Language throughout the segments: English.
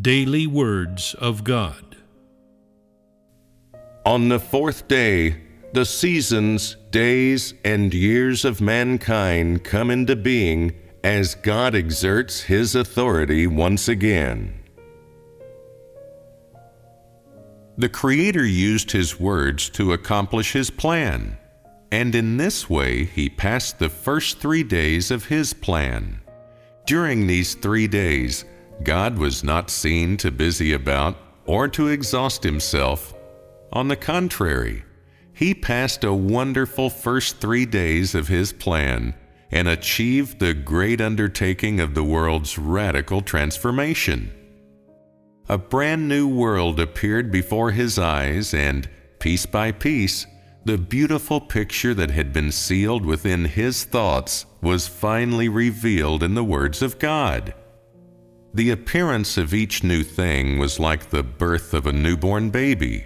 Daily Words of God. On the fourth day, the seasons, days, and years of mankind come into being as God exerts His authority once again. The Creator used His words to accomplish His plan, and in this way He passed the first 3 days of His plan. During these 3 days, God was not seen to busy about or to exhaust Himself. On the contrary, He passed a wonderful first 3 days of His plan and achieved the great undertaking of the world's radical transformation. A brand new world appeared before His eyes, and piece by piece, the beautiful picture that had been sealed within His thoughts was finally revealed in the words of God. The appearance of each new thing was like the birth of a newborn baby,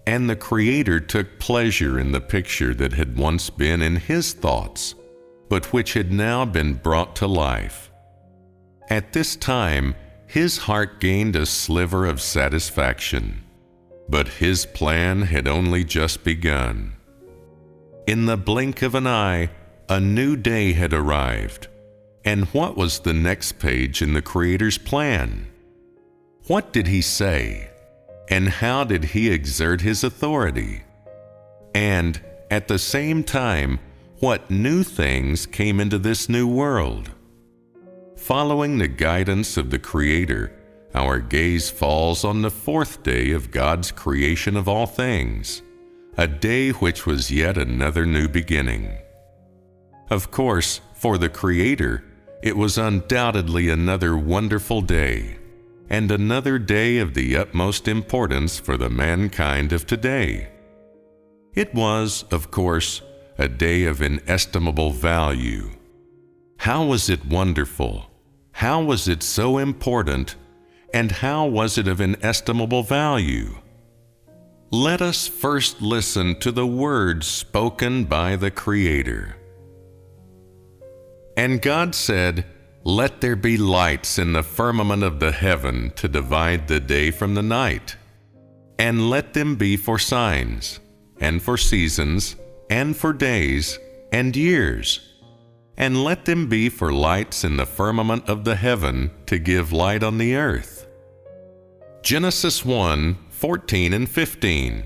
and the Creator took pleasure in the picture that had once been in His thoughts, but which had now been brought to life. At this time, His heart gained a sliver of satisfaction, but His plan had only just begun. In the blink of an eye, a new day had arrived. And what was the next page in the Creator's plan? What did He say? And how did He exert His authority? And at the same time, what new things came into this new world? Following the guidance of the Creator, our gaze falls on the fourth day of God's creation of all things, a day which was yet another new beginning. Of course, for the Creator, it was undoubtedly another wonderful day, and another day of the utmost importance for the mankind of today. It was, of course, a day of inestimable value. How was it wonderful? How was it so important? And how was it of inestimable value? Let us first listen to the words spoken by the Creator. And God said, "Let there be lights in the firmament of the heaven to divide the day from the night, and let them be for signs, and for seasons, and for days, and years, and let them be for lights in the firmament of the heaven to give light on the earth." Genesis 1:14 and 15.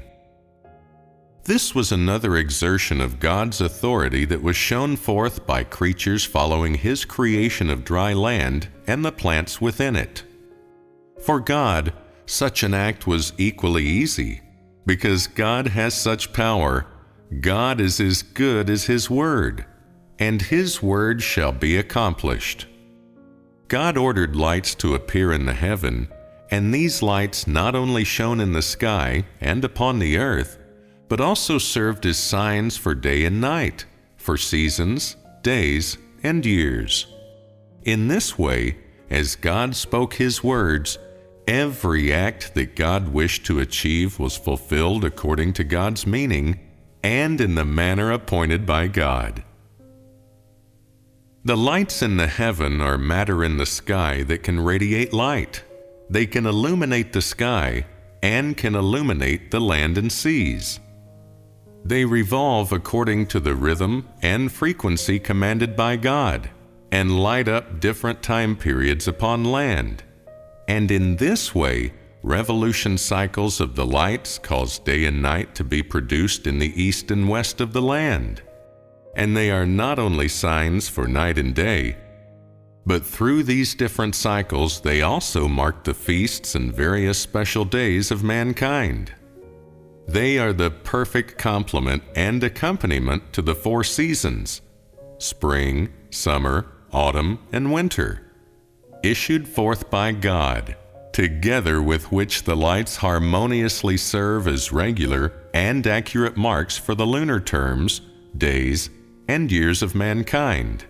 This was another exertion of God's authority that was shown forth by creatures following His creation of dry land and the plants within it. For God, such an act was equally easy, because God has such power. God is as good as His word, and His word shall be accomplished. God ordered lights to appear in the heaven, and these lights not only shone in the sky and upon the earth, but also served as signs for day and night, for seasons, days, and years. In this way, as God spoke His words, every act that God wished to achieve was fulfilled according to God's meaning and in the manner appointed by God. The lights in the heaven are matter in the sky that can radiate light. They can illuminate the sky and can illuminate the land and seas. They revolve according to the rhythm and frequency commanded by God, and light up different time periods upon land. And in this way, revolution cycles of the lights cause day and night to be produced in the east and west of the land. And they are not only signs for night and day, but through these different cycles they also mark the feasts and various special days of mankind. They are the perfect complement and accompaniment to the 4 seasons: spring, summer, autumn, and winter, issued forth by God, together with which the lights harmoniously serve as regular and accurate marks for the lunar terms, days, and years of mankind.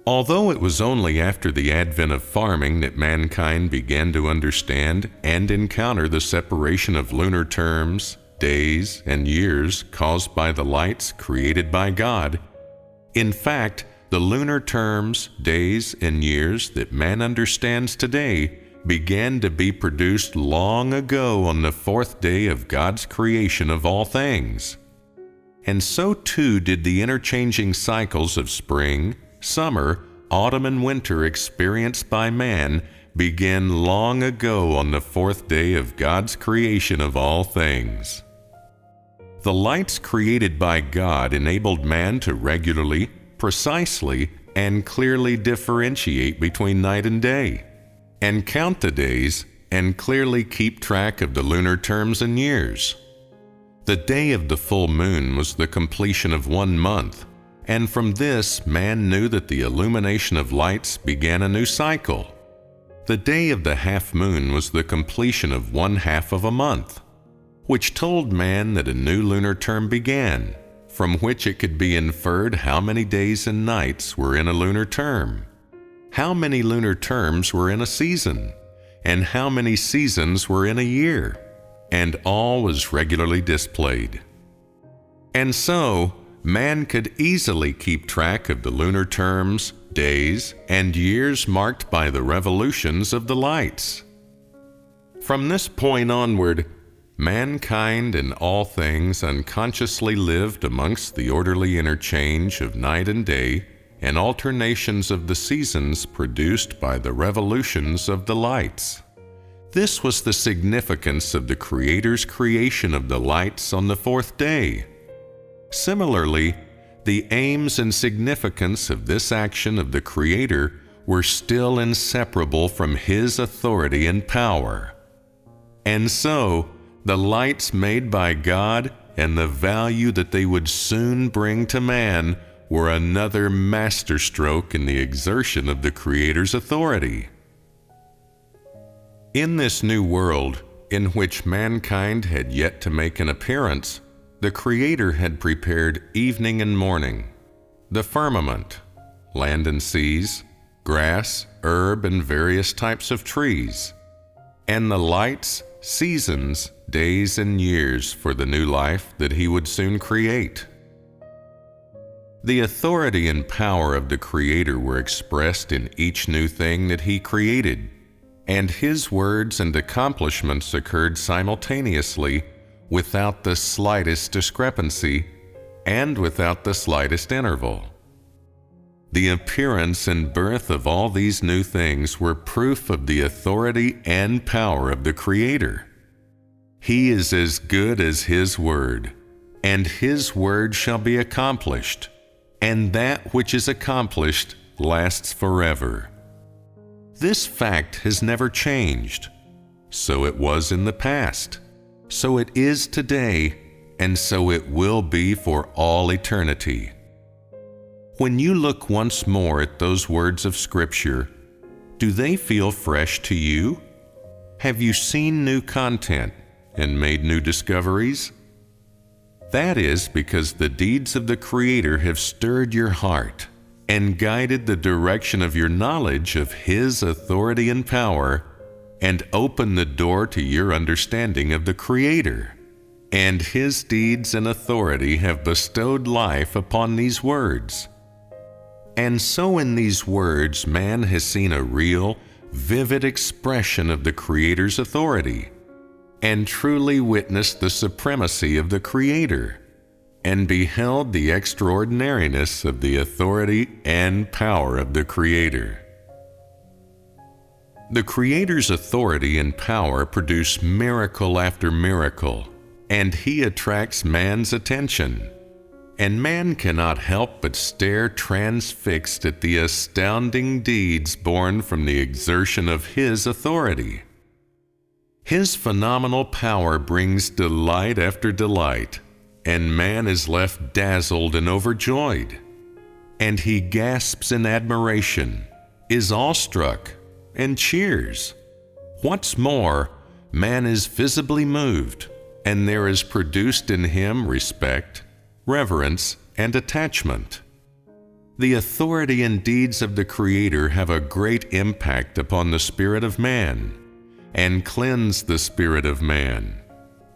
Although it was only after the advent of farming that mankind began to understand and encounter the separation of lunar terms, days, and years caused by the lights created by God, in fact, the lunar terms, days, and years that man understands today began to be produced long ago on the fourth day of God's creation of all things. And so too did the interchanging cycles of spring, summer, autumn, and winter experienced by man begin long ago on the fourth day of God's creation of all things. The lights created by God enabled man to regularly, precisely, and clearly differentiate between night and day, and count the days, and clearly keep track of the lunar terms and years. The day of the full moon was the completion of 1 month, and from this man knew that the illumination of lights began a new cycle. The day of the half moon was the completion of 1/2 of a month, which told man that a new lunar term began, from which it could be inferred how many days and nights were in a lunar term, how many lunar terms were in a season, and how many seasons were in a year, and all was regularly displayed. And so, man could easily keep track of the lunar terms, days, and years marked by the revolutions of the lights. From this point onward, mankind in all things unconsciously lived amongst the orderly interchange of night and day and alternations of the seasons produced by the revolutions of the lights. This was the significance of the Creator's creation of the lights on the fourth day. Similarly, the aims and significance of this action of the Creator were still inseparable from His authority and power. And so, the lights made by God and the value that they would soon bring to man were another masterstroke in the exertion of the Creator's authority. In this new world, in which mankind had yet to make an appearance, the Creator had prepared evening and morning, the firmament, land and seas, grass, herb, and various types of trees, and the lights, seasons, days, and years for the new life that He would soon create. The authority and power of the Creator were expressed in each new thing that He created, and His words and accomplishments occurred simultaneously without the slightest discrepancy and without the slightest interval. The appearance and birth of all these new things were proof of the authority and power of the Creator. He is as good as His word, and His word shall be accomplished, and that which is accomplished lasts forever. This fact has never changed. So it was in the past, so it is today, and so it will be for all eternity. When you look once more at those words of Scripture, do they feel fresh to you? Have you seen new content and made new discoveries? That is because the deeds of the Creator have stirred your heart and guided the direction of your knowledge of His authority and power, and opened the door to your understanding of the Creator. And His deeds and authority have bestowed life upon these words. And so in these words, man has seen a real, vivid expression of the Creator's authority, and truly witnessed the supremacy of the Creator, and beheld the extraordinariness of the authority and power of the Creator. The Creator's authority and power produce miracle after miracle, and He attracts man's attention, and man cannot help but stare transfixed at the astounding deeds born from the exertion of His authority. His phenomenal power brings delight after delight, and man is left dazzled and overjoyed, and he gasps in admiration, is awestruck, and cheers. What's more, man is visibly moved, and there is produced in him respect, reverence, and attachment. The authority and deeds of the Creator have a great impact upon the spirit of man, and cleanse the spirit of man,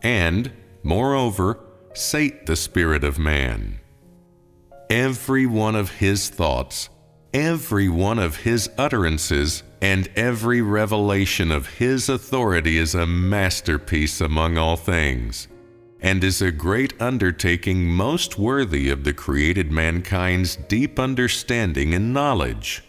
and, moreover, sate the spirit of man. Every one of His thoughts, Every one of His utterances and every revelation of His authority is a masterpiece among all things, and is a great undertaking most worthy of the created mankind's deep understanding and knowledge.